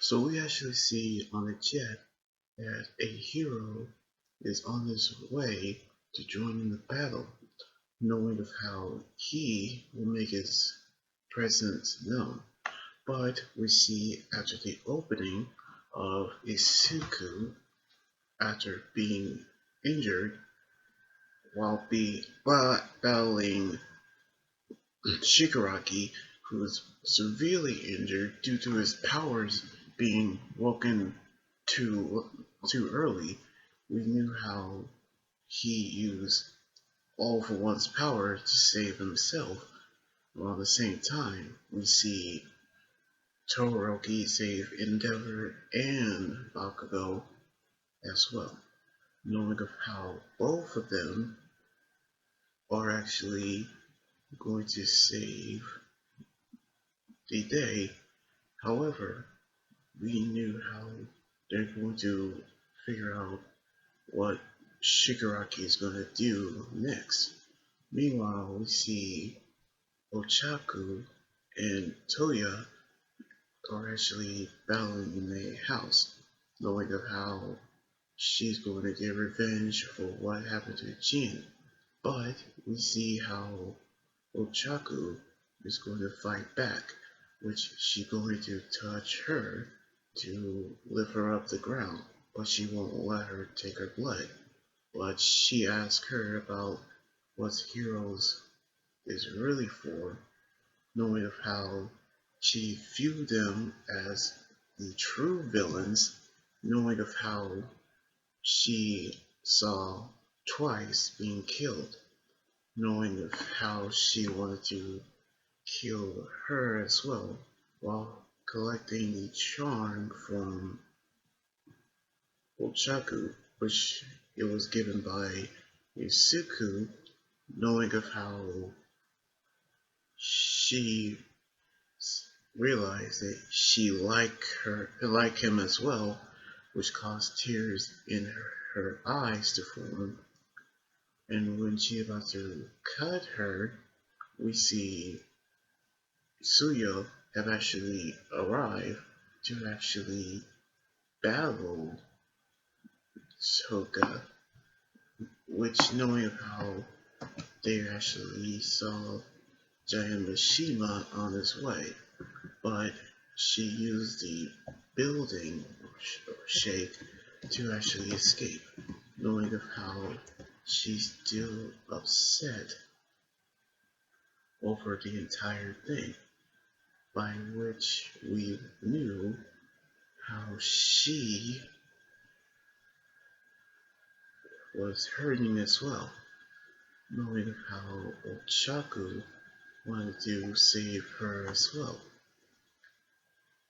So we actually see on the jet that a hero is on his way to join in the battle, knowing of how he will make his presence known. But we see after the opening of Isuku, after being injured while battling Shigaraki, who was severely injured due to his powers being woken too early, we knew how he used all for one's power to save himself. While at the same time, we see Todoroki save Endeavor and Bakugo as well, knowing of how both of them are actually going to save the day. However, we knew how they're going to figure out what Shigaraki is going to do next. Meanwhile, we see Ochaku and Toya are actually battling in the house, knowing of how she's going to get revenge for what happened to Jin. But we see how Ochaku is going to fight back, which she's going to touch her to lift her up the ground, but she won't let her take her blood. But she asks her about what heroes is really for, knowing of how she viewed them as the true villains, knowing of how she saw twice being killed, knowing of how she wanted to kill her as well, while collecting the charm from Ochaku, which it was given by Yusuku, knowing of how she realized that she liked him as well, which caused tears in her eyes to form. And when she's about to cut her, we see Suyo have actually arrived to actually battle Soka, which knowing how they actually saw Giant Mishima on his way, but she used the building shake to actually escape, knowing of how she's still upset over the entire thing, by which we knew how she was hurting as well, knowing of how Ochaku wanted to save her as well,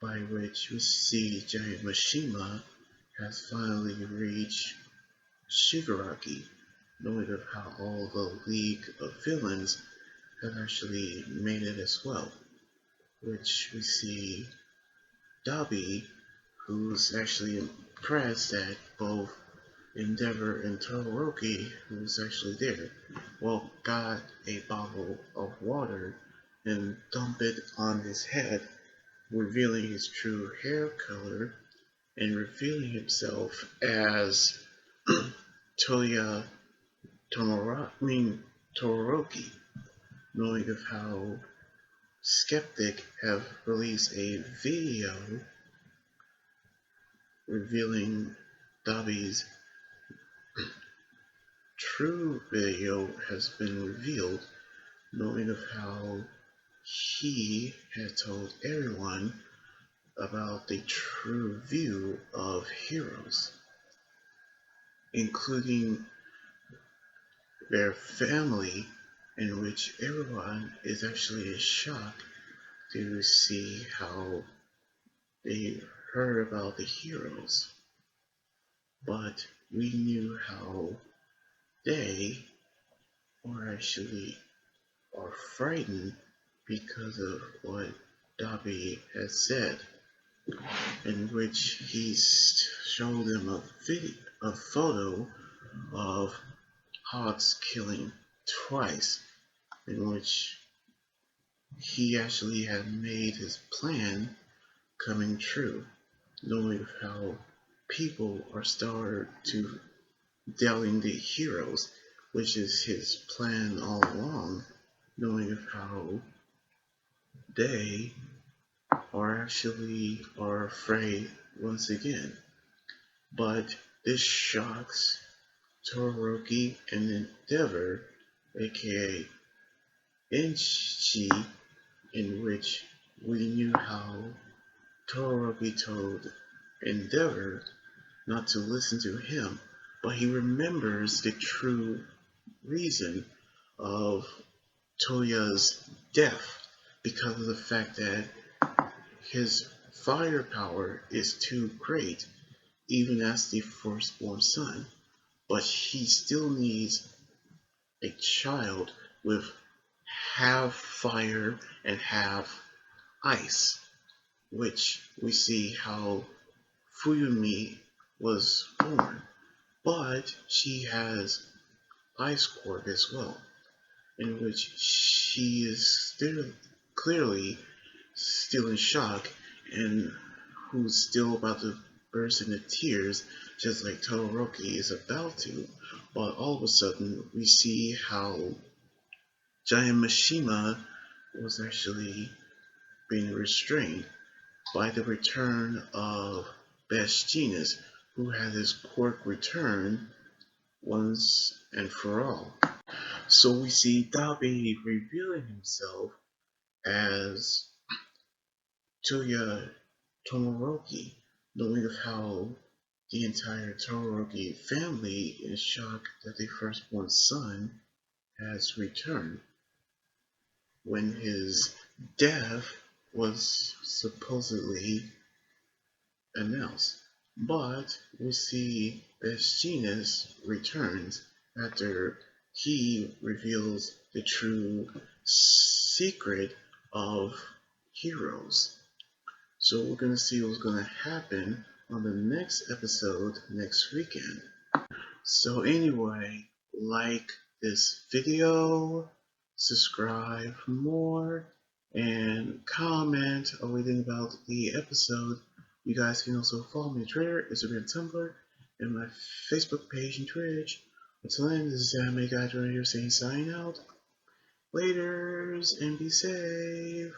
by which we see Giant Mishima has finally reached Shigaraki, knowing of how all the League of Villains have actually made it as well, which we see Dabi, who's actually impressed that both Endeavor and Todoroki, who's actually there, well, got a bottle of water and dumped it on his head, revealing his true hair color and revealing himself as Toya Todoroki, knowing of how Skeptic have released a video revealing Dabi's true video has been revealed, knowing of how he had told everyone about the true view of heroes, including their family, in which everyone is actually in shock to see how they heard about the heroes. But we knew how they are frightened because of what Dabi has said, in which he showed them a photo of Hawks killing twice, in which he actually had made his plan coming true, knowing how people are started to doubting the heroes, which is his plan all along, knowing of how they are afraid once again. But this shocks Todoroki and Endeavor, aka Enchi, in which we knew how Todoroki told Endeavor not to listen to him, but he remembers the true reason of Toya's death because of the fact that his firepower is too great, even as the firstborn son, but he still needs a child with half fire and half ice, which we see how Fuyumi was born, but she has ice quirk as well, in which she is still clearly still in shock and who's still about to burst into tears, just like Todoroki is about to. But all of a sudden, we see how Giant Mishima was actually being restrained by the return of Best Genius, who had his quirk returned once and for all. So we see Dabi revealing himself as Toya Todoroki, knowing of how the entire Todoroki family is shocked that their firstborn son has returned when his death was supposedly announced. But we see Best returns after he reveals the true secret of heroes. So we're gonna see what's gonna happen on the next episode next weekend. So anyway, like this video, subscribe for more, and comment everything about the episode. You guys can also follow me on Twitter, Instagram, Tumblr, and my Facebook page and Twitch. Until then, this is Anime Guy right here saying sign out. Laters and be safe.